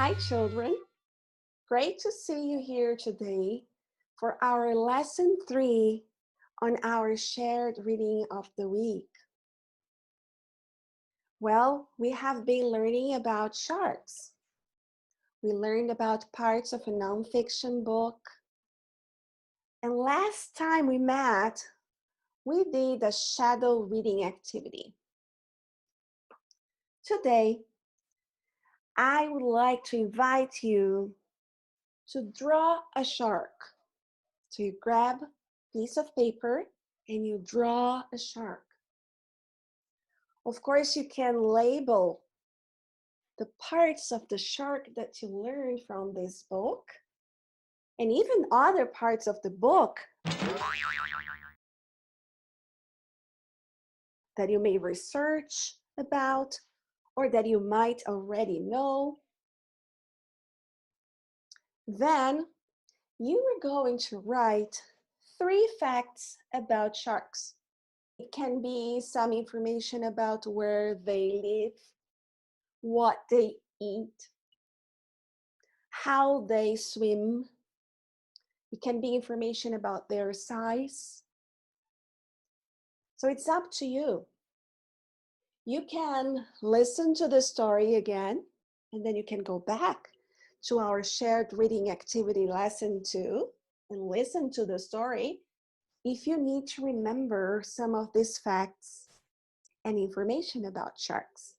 Hi, children. Great to see you here today for our lesson 3 on our shared reading of the week. Well, we have been learning about sharks. We learned about parts of a nonfiction book. And last time we met, we did a shadow reading activity. Today, I would like to invite you to draw a shark. So you grab a piece of paper and you draw a shark. Of course, you can label the parts of the shark that you learned from this book and even other parts of the book that you may research about or that you might already know. Then you are going to write 3 facts about sharks. It can be some information about where they live, what they eat, how they swim. It can be information about their size. So it's up to you. You can listen to the story again, and then you can go back to our shared reading activity lesson 2 and listen to the story if you need to remember some of these facts and information about sharks.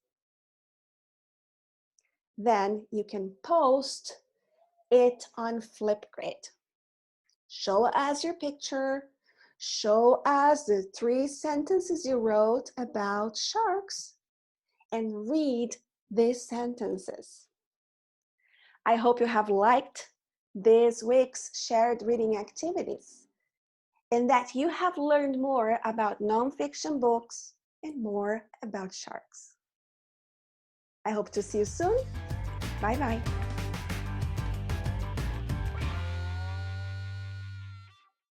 Then you can post it on Flipgrid. Show us your picture. Show us the 3 sentences you wrote about sharks and read these sentences. I hope you have liked this week's shared reading activities and that you have learned more about nonfiction books and more about sharks. I hope to see you soon. Bye-bye.